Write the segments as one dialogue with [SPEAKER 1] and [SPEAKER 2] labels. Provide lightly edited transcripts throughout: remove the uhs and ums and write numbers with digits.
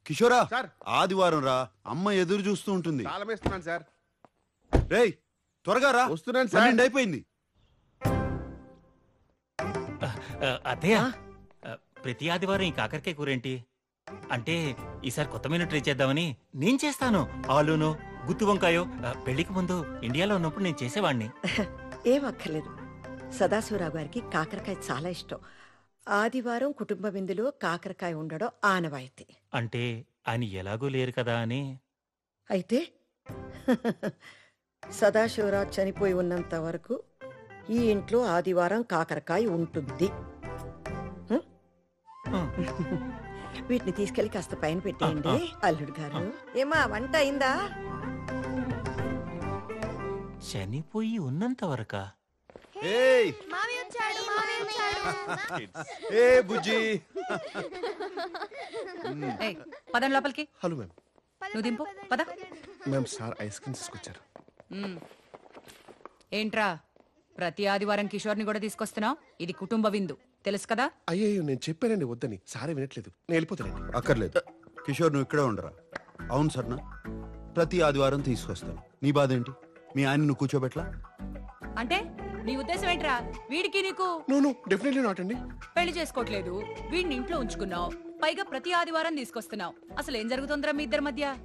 [SPEAKER 1] కిషోరా
[SPEAKER 2] sir.
[SPEAKER 1] ఆదివారం రా, అమ్మ ఎదురు చూస్తూ ఉంటుంది.
[SPEAKER 2] తాళం వేస్తున్నాను సార్.
[SPEAKER 1] రేయ్ త్వరగా రా,
[SPEAKER 2] వస్తున్నాను సార్.
[SPEAKER 1] 12 అయిపోయింది.
[SPEAKER 3] అదే ప్రతి ఆదివారం ఈ కాకరకాయ కూరేంటి అంటే ఈసారి కొత్త మెనూ ట్రై చేద్దామని నేను చేస్తాను. ఆలూను గుత్తి వంకాయో పెళ్లికి ముందు ఇండియాలో ఉన్నప్పుడు నేను చేసేవాడిని.
[SPEAKER 4] ఏం అక్కర్లేదు. సదాశివరావు గారికి కాకరకాయ చాలా ఇష్టం. ఆదివారం కుటుంబ విందులో కాకరకాయ ఉండడం ఆనవాయితీ.
[SPEAKER 3] అంటే ఆయన ఎలాగూ లేరు కదా అని.
[SPEAKER 4] అయితే సదాశివరావు చనిపోయి ఉన్నంత వరకు ఈ ఇంట్లో ఆదివారం కాకరకాయ ఉంటుంది. వీటిని తీసుకెళ్లి కాస్త పైన పెట్టేయండి. అల్లుడు గారు, ఏమా వంట అయిందా?
[SPEAKER 3] చనిపోయి ఉన్నంత వరకా?
[SPEAKER 1] ఏయ్ ఏ బుజ్జి,
[SPEAKER 5] పదం లోపలికి.
[SPEAKER 2] Hello ma'am.
[SPEAKER 5] నువ్వు దింపు పద.
[SPEAKER 2] మ్యామ్ సార్ ఐస్ క్రీమ్ తీసుకొచ్చారు.
[SPEAKER 5] ఏంట్రా ప్రతి ఆదివారం కిషోర్ని కూడా తీసుకొస్తున్నావు? ఇది కుటుంబ విందు తెలుసు కదా.
[SPEAKER 2] అయ్యో నేను చెప్పానండి వద్దని, సారే వినట్లేదు. నేను వెళ్ళిపోతానండి.
[SPEAKER 1] అక్కర్లేదు కిషోర్, నువ్వు ఇక్కడే ఉండరా. అవును సర్నా, ప్రతి ఆదివారం తీసుకొస్తాను. నీ బాధ ఏంటి? మీ ఆయన నువ్వు కూర్చోబెట్లా?
[SPEAKER 5] అంటే నీ ఉద్దేశం ఏంట్రా? వీడికి నీకు
[SPEAKER 2] నో డెఫినెట్లీ నాట్ అండి.
[SPEAKER 5] పెళ్లి చేసుకోవట్లేదు, వీడిని ఇంట్లో ఉంచుకున్నావు, పైగా ప్రతి ఆదివారం తీసుకొస్తున్నావు. అసలు ఏం జరుగుతుందిరా మీ ఇద్దరి మధ్య?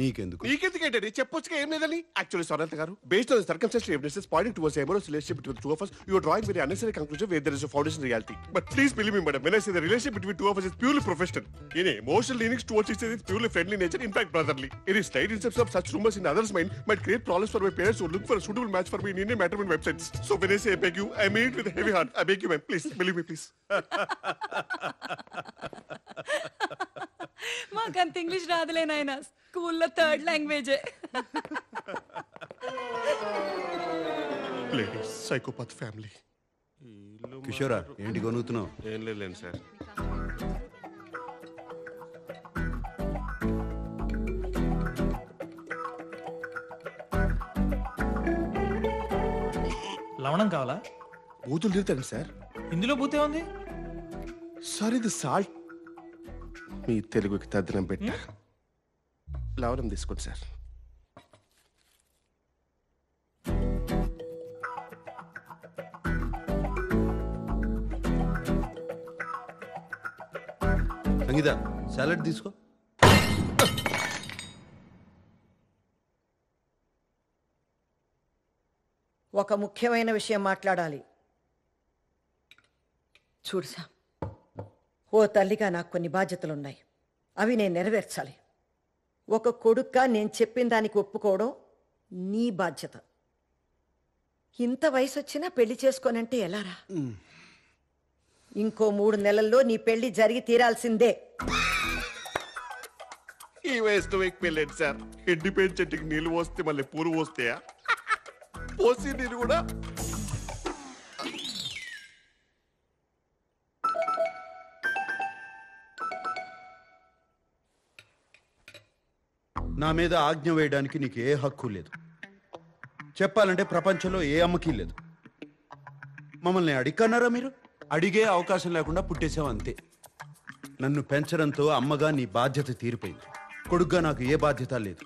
[SPEAKER 1] నీకెందుకు?
[SPEAKER 2] నీకెందుకేంటండి? చెప్పొచ్చుగా ఏం లేదని. యాక్చువల్లీ సొరంత గారు, based on circumstantial evidences Poynting towards a amorous relationship between the two of us, you are drawing very unnecessary conclusion where there is a foundation reality. But please believe me, madam, when I say the relationship between two of us is purely professional. In emotional leanings towards each other is purely friendly nature, in fact brotherly. Any slight inception of such rumors in others' mind might create problems for my parents who look for a suitable match for me in Indian matrimony websites. So when I say I beg you, I mean it with a heavy heart. I beg you, ma'am, please believe me, please.
[SPEAKER 5] మాకంత English రాదులే నాయనా, స్కూల్లో third లాంగ్వేజే.
[SPEAKER 2] Ladies, psychopath family.
[SPEAKER 1] కిషోరా ఏంటి కొనుగుతున్నావు?
[SPEAKER 2] ఏం లేదు sir.
[SPEAKER 6] లవణం కావాలా?
[SPEAKER 2] బూతులు తిరుగుతాను సార్.
[SPEAKER 6] ఇందులో బూతే ఉంది
[SPEAKER 2] సార్ ఇది సాల్ట్. మీ తెలుగుకి తద్దనం పెట్ట లవణం తీసుకోండి సార్.
[SPEAKER 1] సంగీత సాలడ్ తీసుకో.
[SPEAKER 4] ఒక ముఖ్యమైన విషయం మాట్లాడాలి. చూడు సామ్, ఓ తల్లిగా నాకు కొన్ని బాధ్యతలున్నాయి. అవి నేను నెరవేర్చాలి. ఒక కొడుక్గా నేను చెప్పిన దానికి ఒప్పుకోవడం నీ బాధ్యత. ఇంత వయసు వచ్చినా పెళ్లి చేసుకోనంటే ఎలారా? ఇంకో 3 నెలల్లో నీ పెళ్లి జరిగి తీరాల్సిందే.
[SPEAKER 2] ఈ వయసులో మీకు పెళ్ళండి సార్. ఎండిపోయిన చెట్టుకి నీళ్ళు పోస్తే మళ్ళీ పూలు పోస్తాయా? పోసి నీళ్ళు కూడా.
[SPEAKER 1] నా మీద ఆజ్ఞ వేయడానికి నీకు ఏ హక్కు లేదు. చెప్పాలంటే ప్రపంచంలో ఏ అమ్మకి లేదు. మమ్మల్ని అడిగన్నారా మీరు? అడిగే అవకాశం లేకుండా పుట్టేసావు అంతే. నన్ను పెంచడంతో అమ్మగా నీ బాధ్యత తీరిపోయింది. కొడుగ్గా నాకు ఏ బాధ్యత లేదు.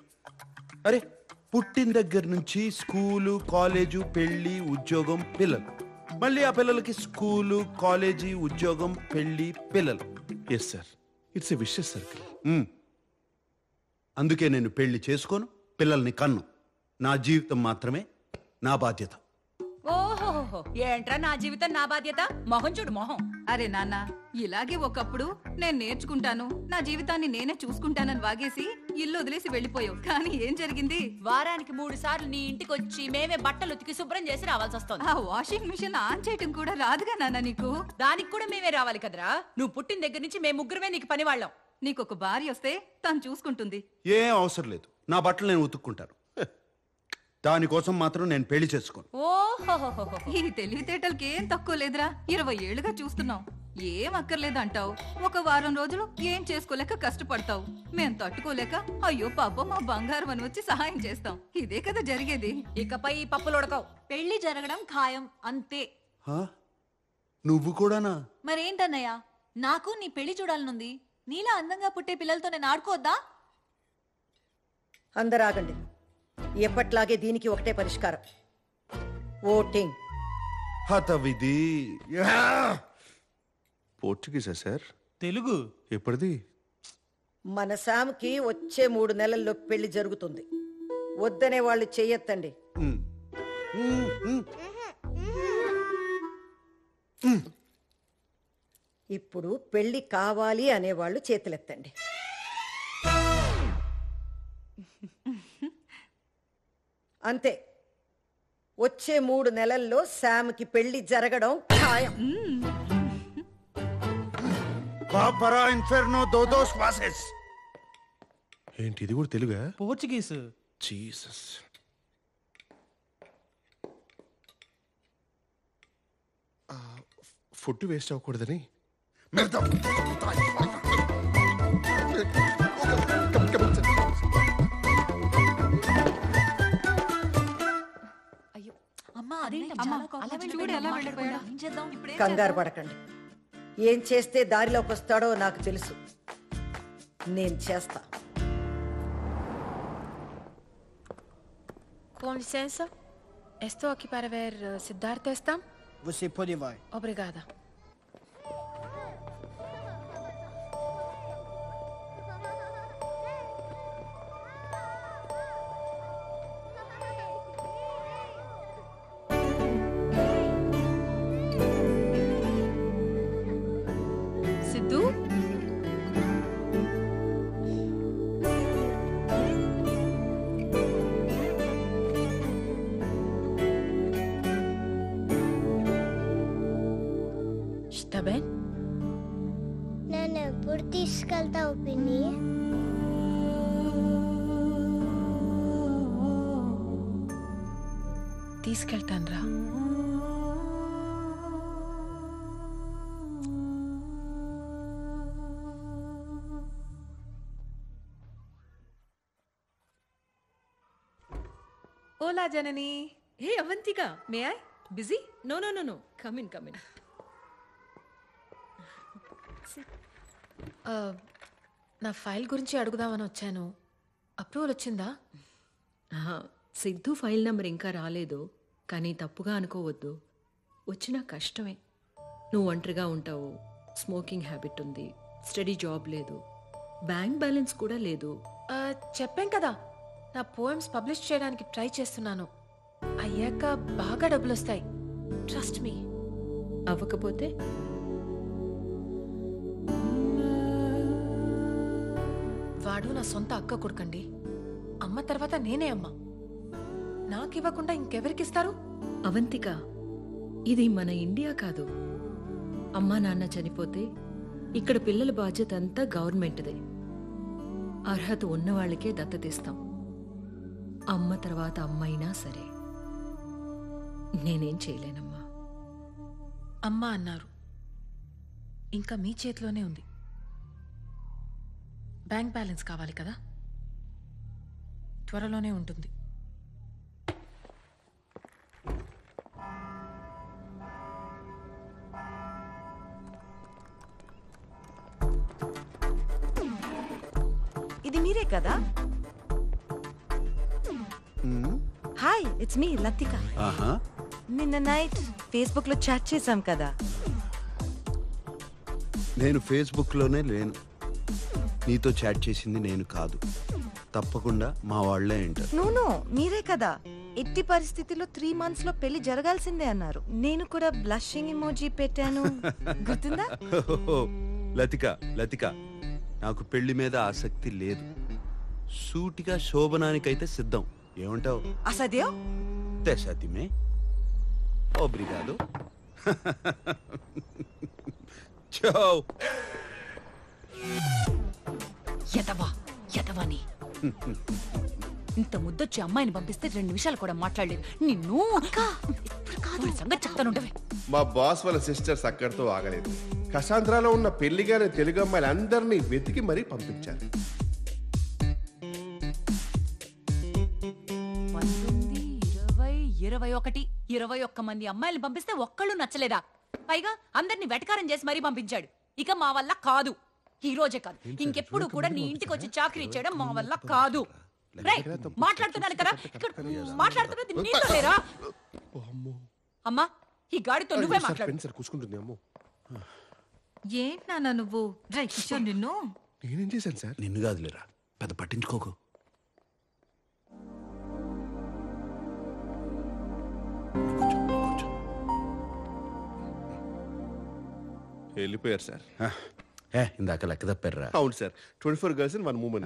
[SPEAKER 1] అరే, పుట్టిన దగ్గర నుంచి స్కూలు, కాలేజు, పెళ్లి, ఉద్యోగం, పిల్లలు. మళ్ళీ ఆ పిల్లలకి స్కూలు, కాలేజీ, ఉద్యోగం, పెళ్లి, పిల్లలు.
[SPEAKER 2] Yes sir, it's a vicious circle.
[SPEAKER 1] అందుకే నేను పెళ్లి చేసుకోను, పిల్లల్ని కన్ను. నా జీవితం మాత్రమే నా బాధ్యత.
[SPEAKER 5] ఓహో, ఏంట్రా నా జీవితం నా బాధ్యత? మొహం చూడు మొహం.
[SPEAKER 7] అరే నాన్న, ఇలాగే ఒకప్పుడు నేను నేర్చుకుంటాను, నా జీవితాన్ని నేనే చూసుకుంటానని వాగేసి ఇల్లు వదిలేసి వెళ్ళిపోయావు. కానీ ఏం జరిగింది?
[SPEAKER 5] వారానికి 3 సార్లు నీ ఇంటికి వచ్చి మేమే బట్టలు ఉతికి శుభ్రం చేసి రావాల్సి వస్తుంది.
[SPEAKER 7] ఆ వాషింగ్ మిషన్ ఆన్ చేయటం కూడా రాదుగా నాన్న నీకు.
[SPEAKER 5] దానికి కూడా మేమే రావాలి కదరా. నువ్వు పుట్టిన దగ్గర నుంచి మేము ముగ్గురమే నీకు పని వాళ్ళం.
[SPEAKER 7] నీకొక భార్య వస్తే తను చూసుకుంటుంది.
[SPEAKER 1] ఏం అవసరం లేదు, నా బట్టలు నేను ఉతుక్కుంటాను. దానికోసం మాత్రం నేను పెళ్లి చేసుకోను.
[SPEAKER 5] ఓహో,
[SPEAKER 7] ఈ తెలివితేటలకి ఏం తక్కువ లేదురా. 20 ఏళ్లుగా చూస్తున్నాం. ఏం అక్కర్లేదు అంటావు, ఒక వారం రోజులు ఏం చేసుకోలేక కష్టపడతావు. మేం తట్టుకోలేక అయ్యో పాపం మా బంగారం అని వచ్చి సహాయం చేస్తాం. ఇదే కదా జరిగేది.
[SPEAKER 5] ఇకపై ఈ పప్పులు ఉడకవు. పెళ్లి జరగడం ఖాయం అంతే.
[SPEAKER 1] నువ్వు కూడానా?
[SPEAKER 8] మరేంటన్నయ్య, నాకు నీ పెళ్లి చూడాలనుంది.
[SPEAKER 7] నీలా అందంగా పుట్టే పిల్లలతో నేను ఆడుకోవద్దా?
[SPEAKER 4] అందరూ ఆగండి. ఎప్పట్లాగే దీనికి ఒకటే పరిష్కారం, ఓటింగ్.
[SPEAKER 1] హతవిధి.
[SPEAKER 2] పోర్చుగీసా సార్?
[SPEAKER 6] తెలుగు.
[SPEAKER 2] ఎప్పటిది?
[SPEAKER 4] మన శామ్కి వచ్చే 3 నెలల్లో పెళ్లి జరుగుతుంది. వద్దనే వాళ్ళు చెయ్యొద్దండి. ఇప్పుడు పెళ్లి కావాలి అనేవాళ్ళు చేతులెత్తండి. అంతే, వచ్చే 3 నెలల్లో శామ్కి పెళ్లి జరగడం ఖాయం.
[SPEAKER 1] బాబరా ఇన్ఫెర్నో దోదోస్ పాసెస్.
[SPEAKER 2] ఏంటి ఇది కూడా తెలుగా?
[SPEAKER 6] పోర్చుగీస్.
[SPEAKER 2] జీసస్. ఫుడ్ వేస్ట్ అవ్వకూడదని.
[SPEAKER 7] అయ్యో అమ్మా, చూడు ఎలా వెళ్ళిపోయాడు. ఏం చేద్దాం ఇప్పుడు?
[SPEAKER 4] కంగారు పడకండి. ఏం చేస్తే దారిలోకి వస్తాడో నాకు తెలుసు. నేను చేస్తా.
[SPEAKER 8] Com licença, estou aqui para ver Siddhartha Estam.
[SPEAKER 9] Você pode vai.
[SPEAKER 8] Obrigada.
[SPEAKER 5] Siddhu,
[SPEAKER 8] Está bem?
[SPEAKER 10] నన్ను ఎప్పుడు తీసుకెళ్తావు పిన్ని?
[SPEAKER 8] తీసుకెళ్తాను రా.
[SPEAKER 5] ఓలా జనని. Hey Avantika, may I? Busy? No no no no, come in come in.
[SPEAKER 8] నా ఫైల్ గురించి అడుగుదామని వచ్చాను. అప్రూవల్ వచ్చిందా?
[SPEAKER 11] సిద్ధు ఫైల్ నంబర్ ఇంకా రాలేదు, కానీ తప్పుగా అనుకోవద్దు. వచ్చినా కష్టమే. నువ్వు ఒంటరిగా ఉంటావు, స్మోకింగ్ హ్యాబిట్ ఉంది, స్టడీ జాబ్ లేదు, బ్యాంక్ బ్యాలెన్స్ కూడా లేదు.
[SPEAKER 8] చెప్పాం కదా, నా పోయమ్స్ పబ్లిష్ చేయడానికి ట్రై చేస్తున్నాను. అయ్యాక బాగా డబ్బులు వస్తాయి. Trust me.
[SPEAKER 11] అవ్వకపోతే
[SPEAKER 8] వాడు నా సొంత అక్క కొడుకండి. అమ్మ తర్వాత నేనే అమ్మ. నాకివ్వకుండా ఇంకెవరికిస్తారు?
[SPEAKER 11] అవంతిక, ఇది మన ఇండియా కాదు. అమ్మా నాన్న చనిపోతే ఇక్కడ పిల్లల బాధ్యత అంతా గవర్నమెంట్దే. అర్హత ఉన్నవాళ్లకే దత్తతిస్తాం. అమ్మ తర్వాత అమ్మైనా సరే. నేనేం చేయలేనమ్మా.
[SPEAKER 8] అమ్మ అన్నారు, ఇంకా మీ చేతిలోనే ఉంది. బ్యాంక్ బ్యాలెన్స్ కావాలి కదా, త్వరలోనే ఉంటుంది.
[SPEAKER 12] ఇది మీరే కదా? Hi, it's me Latika. నిన్న నైట్ ఫేస్బుక్ లో చాట్ చేశాం కదా.
[SPEAKER 1] నేను ఫేస్బుక్ లోనే లేను. నీతో చాట్ చేసింది నేను కాదు. తప్పకుండా మా వాళ్లే అంటారు.
[SPEAKER 12] నో, మీరే కదా ఎట్టి పరిస్థితిలో 3 months లో పెళ్లి జరగాల్సిందే అన్నారు. నేను కూడా బ్లషింగ్ ఇమోజీ పెట్టాను, గుర్తుందా?
[SPEAKER 1] లతిక, నాకు పెళ్లి మీద ఆసక్తి లేదు. సూటిగా శోభనానికైతే సిద్ధం. ఏమంటావు?
[SPEAKER 12] అసద్యో
[SPEAKER 1] తెసతిమే. ఓబ్రిగాదో. చో.
[SPEAKER 5] యదవని ఇంత ముద్దొచ్చి అమ్మాయిని పంపిస్తే 2 నిమిషాలు కూడా మాట్లాడలేదు. నిన్ను సంగతి చెప్తానుండవే.
[SPEAKER 2] మా బాస్ వాళ్ళ సిస్టర్స్ అక్కడితో ఆగలేదు. కసాంధ్రాలో ఉన్న పెళ్లిగానే తెలుగు అమ్మాయిలు అందరినీ వెతికి మరీ పంపించారు.
[SPEAKER 5] 21 మంది అమ్మాయిలు పంపిస్తే ఒక్కళ్ళు నచ్చలేదా? పైగా అందరిని వెటకారం చేసి మరీ పంపించాడు. ఇక మా వల్ల కాదు. ఈ రోజే కాదు ఇంకెప్పుడు కూడా నీ ఇంటికి వచ్చి చాకరీ చేయడం మా వల్ల కాదు. రేయ్, మాట్లాడుతున్నాను కదా, ఇక్కడ మాట్లాడుతున్నది నీతో లేరా? అమ్మా, ఈ గాడితో నువ్వే మాట్లాడు.
[SPEAKER 2] సార్ కూర్చుంటుంది అమ్మో.
[SPEAKER 7] ఏంటి నాన్న నువ్వు? రే కిషోర్, నిన్ను
[SPEAKER 2] నేనేం చేశాను సార్?
[SPEAKER 1] నిన్ను కాదులేరా, పెద్ద పట్టించుకోకు.
[SPEAKER 2] వెళ్ళిపోయారు సార్.
[SPEAKER 1] ఇందాక లెక్క తప్పారా?
[SPEAKER 2] అవును సార్, 24 గర్ల్స్ అండ్ 1 ఉమెన్.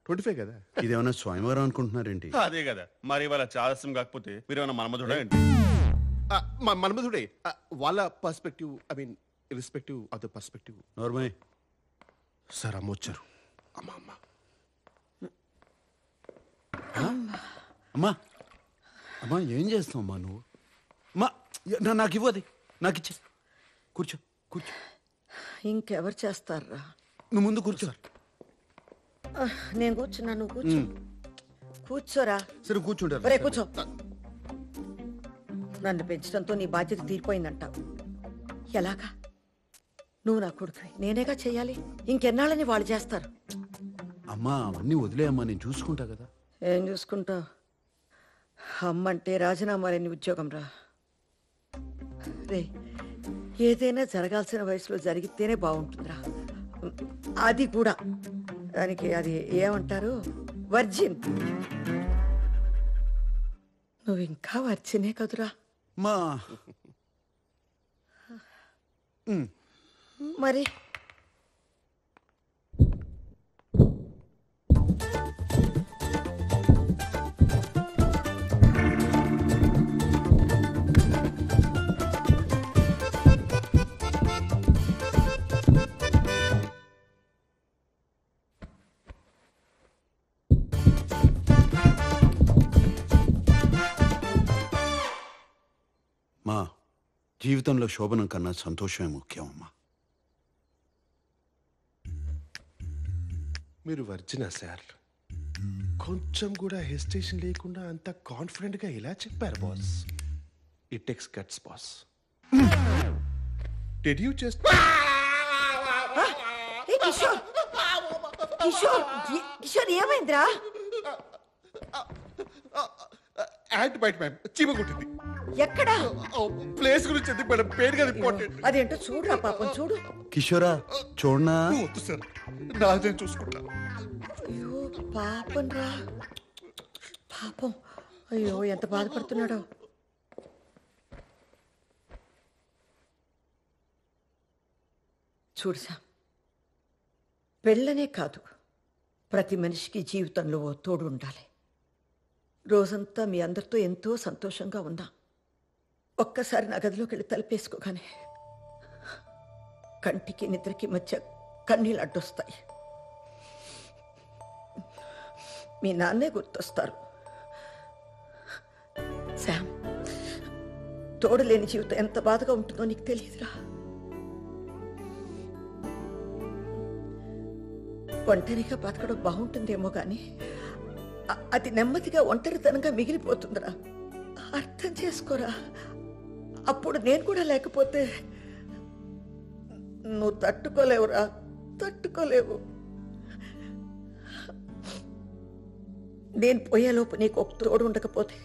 [SPEAKER 2] 25 కదా?
[SPEAKER 1] ఇదేమన్నా స్వయంవరం అనుకుంటున్నారేంటి?
[SPEAKER 9] అదే కదా మరి, వాళ్ళ చాదస్యం కాకపోతే మీరు ఏమన్నా మనమధుడా ఏంటి?
[SPEAKER 2] మన్మధుడే. వాళ్ళ perspective, I mean irrespective of the perspective.
[SPEAKER 1] Normal
[SPEAKER 2] sir అమ్మ వచ్చారు. అమ్మా అమ్మా
[SPEAKER 1] అమ్మా అమ్మా, ఏం చేస్తావు అమ్మా నువ్వు? అమ్మా, నాకు ఇవ్వది, నాకు ఇచ్చే. కూర్చో కూర్చో.
[SPEAKER 4] ఇంకెవరు చేస్తారా?
[SPEAKER 1] నువ్వు ముందు కూర్చో.
[SPEAKER 4] నేను కూర్చున్నా, నువ్వు కూర్చో. కూర్చోరా.
[SPEAKER 1] సరే కూర్చుంటారు.
[SPEAKER 4] ఒరే కూర్చో. నన్ను పెంచడంతో నీ బాధ్యత తీరిపోయిందంటావు. ఎలాగా? నువ్వు నా కొడుకు, నేనేగా చెయ్యాలి. ఇంకెన్నాళ్ళని వాళ్ళు చేస్తారు.
[SPEAKER 1] అమ్మా అవన్నీ వదిలేయమ్మా, నేను చూసుకుంటా కదా.
[SPEAKER 4] ఏం చూసుకుంటావు? అమ్మంటే రాజీనామా లేని ఉద్యోగం రా. రే, ఏదైనా జరగాల్సిన వయసులో జరిగితేనే బాగుంటుందిరా. అది కూడా దానికి అది ఏమంటారు, వర్జిన్. నువ్వు ఇంకా వర్జినే కదురా.
[SPEAKER 1] మా
[SPEAKER 4] మరి
[SPEAKER 1] మా జీవితంలో శోభనం కన్నా సంతోషమే ముఖ్యం అమ్మా.
[SPEAKER 2] మీరు వర్జినా సార్? కొంచెం కూడా హెసిటేషన్ లేకుండా అంత కాన్ఫిడెంట్ గా ఎలా చెప్పారు boss? It takes guts boss. Did you just
[SPEAKER 4] Kishore, Kishore, Kishore ఏమైందిరా?
[SPEAKER 2] యాంట్ బైట్ మ్యామ్, చీమ కొట్టింది.
[SPEAKER 4] ఎక్కడా?
[SPEAKER 2] ప్లేస్ గురించి ఎందుకు మేడం, పేరు కదా ఇంపార్టెంట్.
[SPEAKER 4] అదేంటో చూడురా పాపం, చూడు.
[SPEAKER 1] కిషోరా చూడనా?
[SPEAKER 2] వద్దు సార్, నాదే చూసుకుంటా.
[SPEAKER 4] అయ్యో పాపం రా, పాపం. అయ్యో ఎంత బాధపడుతున్నాడో. చూడుసా, పెళ్ళనే కాదు, ప్రతి మనిషికి జీవితంలో ఓ తోడు ఉండాలి. రోజంతా మీ అందరితో ఎంతో సంతోషంగా ఉన్నా ఒక్కసారి నా గదిలోకి వెళ్ళి తలుపేసుకోగానే కంటికి నిద్రకి మధ్య కన్నీళ్ళు అడ్డొస్తాయి. మీ నాన్నే గుర్తొస్తారు. శామ్, తోడు లేని జీవితం ఎంత బాధగా ఉంటుందో నీకు తెలియదురా. ఒంటరిగా బతకడం బాగుంటుందేమో కానీ అది నెమ్మదిగా ఒంటరితనంగా మిగిలిపోతుందిరా. అర్థం చేసుకోరా. అప్పుడు నేను కూడా లేకపోతే నువ్వు తట్టుకోలేవురా, తట్టుకోలేవు. నేను పోయేలోపు నీకు ఒక తోడు ఉండకపోతే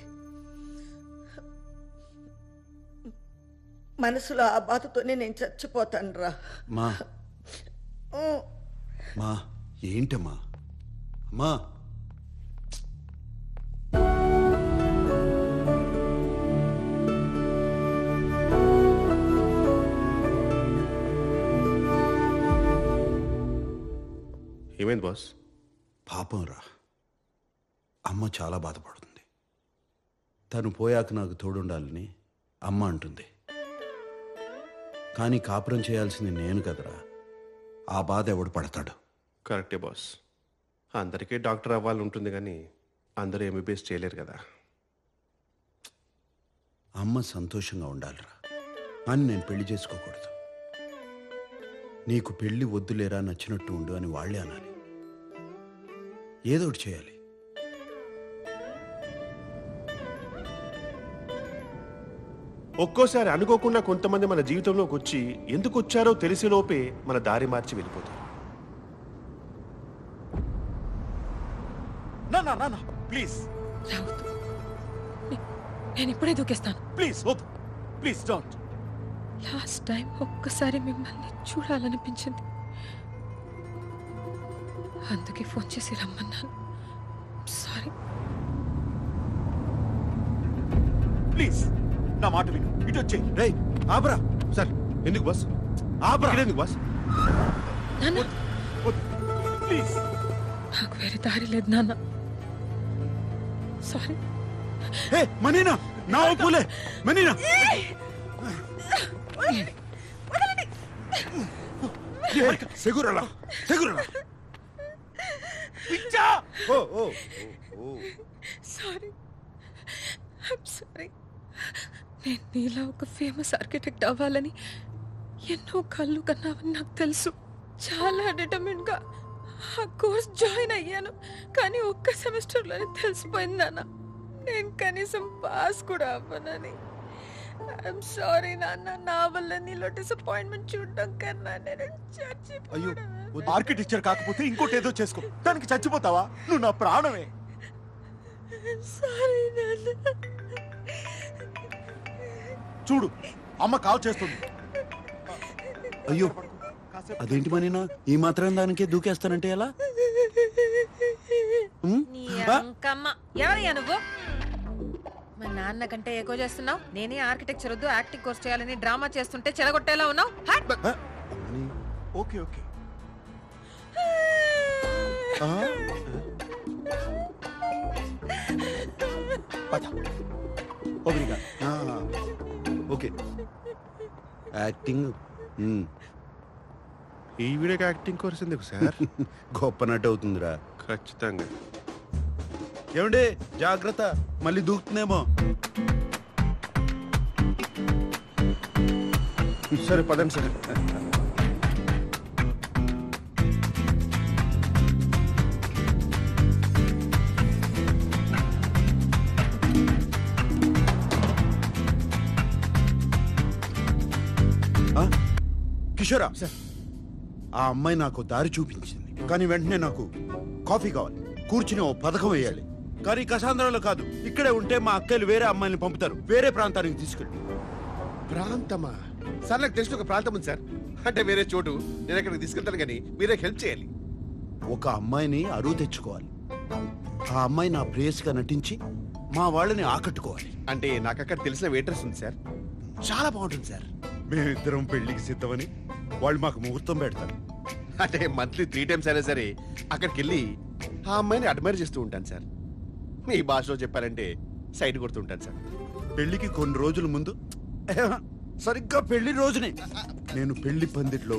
[SPEAKER 4] మనసులో ఆ బాధతోనే నేను చచ్చిపోతాను రా.
[SPEAKER 1] మా మా ఏంటమ్మా? అమ్మా
[SPEAKER 2] ఏమైంది బాస్?
[SPEAKER 1] పాపం రా, అమ్మ చాలా బాధపడుతుంది. తను పోయాక నాకు తోడుండాలని అమ్మ అంటుంది. కానీ కాపురం చేయాల్సింది నేను కదరా. ఆ బాధ ఎవడు పడతాడు?
[SPEAKER 2] కరెక్టే బాస్, అందరికీ డాక్టర్ అవ్వాలని ఉంటుంది కానీ అందరూ ఎంబీబీఎస్ చేయలేరు కదా.
[SPEAKER 1] అమ్మ సంతోషంగా ఉండాలిరా అని నేను పెళ్లి చేసుకోకూడదు. నీకు పెళ్లి వద్దులేరా, నచ్చినట్టు ఉండు అని వాళ్ళే అనాలి. ఏదో ఒకటి చేయాలి.
[SPEAKER 2] ఒక్కోసారి అనుకోకుండా కొంతమంది మన జీవితంలోకి వచ్చి ఎందుకు వచ్చారో తెలిసేలోపే మన దారి మార్చి వెళ్ళిపోతారు. ప్లీజ్
[SPEAKER 8] రావద్దు. నేను ఇప్పుడే దూకేస్తాను.
[SPEAKER 2] ప్లీజ్ వద్దు, ప్లీజ్ డోంట్.
[SPEAKER 8] లాస్ట్ టైం ఒక్కసారి మిమ్మల్ని చూడాలనిపించింది, అందుకే ఫోన్ చేసి రమ్మన్నాను. సారీ.
[SPEAKER 2] ప్లీజ్ నా మాట విను, ఇటు వచ్చే.
[SPEAKER 1] రేయ్ ఆబ్రా.
[SPEAKER 2] సార్ ఎందుకు బాస్?
[SPEAKER 1] ఆబ్రా.
[SPEAKER 2] ఎందుకు బాస్?
[SPEAKER 8] నాన్న,
[SPEAKER 2] ప్లీజ్.
[SPEAKER 8] నాకు వేరే దారి లేదు నాన్న. సారీ.
[SPEAKER 1] హే మనీనా, నా పూలే మనీనా. సెగురలా సెగురలా. ఓ ఓ ఓ.
[SPEAKER 8] Sorry, I'm sorry. నేను నీలా ఒక ఫేమస్ ఆర్కిటెక్ట్ అవ్వాలని ఎన్నో కళ్ళు కన్నావని నాకు తెలుసు. చాలా డిటర్మిన్గా ఆ కోర్స్ జాయిన్ అయ్యాను, కానీ ఒక్క సెమిస్టర్లోనే తెలిసిపోయింది నాన్న, నేను కనీసం పాస్ కూడా అవ్వనని. ఐఎమ్ సారీ నాన్న, నా వల్ల నీలో డిసప్పాయింట్మెంట్ చూడడం కన్నా నేను
[SPEAKER 2] అయ్యో, ఆర్కిటెక్చర్ కాకపోతే ఇంకోటి ఏదో చేసుకో, దానికి చచ్చిపోతావా? నువ్వు నా ప్రాణమే.
[SPEAKER 8] సారీ నాన్న.
[SPEAKER 2] చూడు, అమ్మ కాల్ చేస్తుంది.
[SPEAKER 1] అయ్యో, అదేంటి మనీనా, ఈ మాత్రం దానికే దూకేస్తానంటే ఎలా?
[SPEAKER 8] ఎవరయ్యా నువ్వు? మా నాన్న కంటే ఎక్కువ చేస్తున్నావు. నేనే ఆర్కిటెక్చర్ వద్దు యాక్టింగ్ కోర్స్ చేయాలని డ్రామా చేస్తుంటే చెడగొట్టేలా ఉన్నావు.
[SPEAKER 2] Okay okay.
[SPEAKER 1] Okay acting.
[SPEAKER 2] ఈ వీడియోకి యాక్టింగ్ కోర్స్ ఎందుకు సార్?
[SPEAKER 1] గొప్ప నటు అవుతుందిరా.
[SPEAKER 2] ఖచ్చితంగా.
[SPEAKER 1] ఏమండి జాగ్రత్త, మళ్ళీ దూకుతుందేమో.
[SPEAKER 2] సరే పదండి సార్.
[SPEAKER 1] కిషోరా, ఆ అమ్మాయి నాకు దారి చూపించింది, కానీ వెంటనే నాకు కాఫీ కావాలి, కూర్చుని ఓ పథకం వేయాలి. కానీ కసాంధ్రాలో కాదు, ఇక్కడే ఉంటే మా అక్కలు వేరే అమ్మాయిని పంపుతారు, వేరే ప్రాంతానికి తీసుకెళ్ళి.
[SPEAKER 2] ప్రాంతమా? సార్ నాకు తెలిసిన ఒక ప్రాంతం ఉంది సార్, అంటే వేరే చోటు. నేను అక్కడికి తీసుకెళ్తాను, కానీ మీరే హెల్ప్ చేయాలి.
[SPEAKER 1] ఒక అమ్మాయిని అరువు తెచ్చుకోవాలి, ఆ అమ్మాయి నా ప్రేయస్గా నటించి మా వాళ్ళని ఆకట్టుకోవాలి.
[SPEAKER 2] అంటే నాకు అక్కడ తెలిసిన వెయిటర్స్ ఉంది సార్, చాలా బాగుంటుంది సార్.
[SPEAKER 1] మేమిద్దరం పెళ్లికి సిద్ధమని వాళ్ళు మాకు ముహూర్తం పెడతారు.
[SPEAKER 2] అంటే మంత్లీ 3 times అయినా సరే అక్కడికి వెళ్ళి ఆ అమ్మాయిని అడ్మైర్ చేస్తూ ఉంటాను సార్. మీ భాషలో చెప్పాలంటే సైడ్ కొడుతూ ఉంటాను సార్.
[SPEAKER 1] పెళ్లికి కొన్ని రోజుల ముందు, సరిగ్గా పెళ్లి రోజునే నేను పెళ్లి పందిట్లో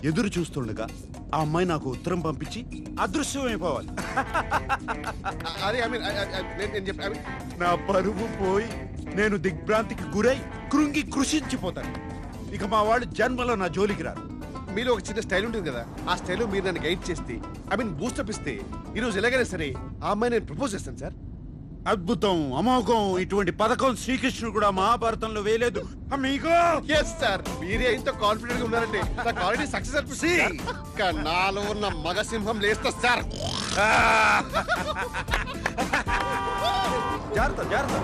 [SPEAKER 1] ఎదురు చూస్తుండగా ఆ అమ్మాయి నాకు ఉత్తరం పంపించి అదృశ్యమైపోవాలి.
[SPEAKER 2] అదే నేను చెప్పి
[SPEAKER 1] నా పరువు పోయి నేను దిగ్భ్రాంతికి గురై కృంగి కృషించిపోతాను. ఇక మా వాళ్ళు జన్మలో నా జోలికి రారు.
[SPEAKER 2] మీలో ఒక చిన్న స్టైల్ ఉంటుంది కదా, ఆ స్టైల్ మీరు నన్ను గైడ్ చేస్తే, బూస్టప్ ఇస్తే, ఈరోజు ఎలాగైనా సరే ఆ అమ్మాయి నేను ప్రపోజ్ చేస్తాను సార్.
[SPEAKER 1] అద్భుతం, అమోఘం. ఇటువంటి పథకం శ్రీకృష్ణుడు కూడా మహాభారతంలో వేయలేదు.
[SPEAKER 2] ఎస్ సార్, మీరే ఇంత కాన్ఫిడెంట్ గా ఉన్నారంటే నాకు ఆల్రెడీ సక్సెస్ అనిపిస్తుంది. నాలో ఉన్న మగ సింహం లేస్తా సార్.
[SPEAKER 1] జాగ్రత్త జాగ్రత్త.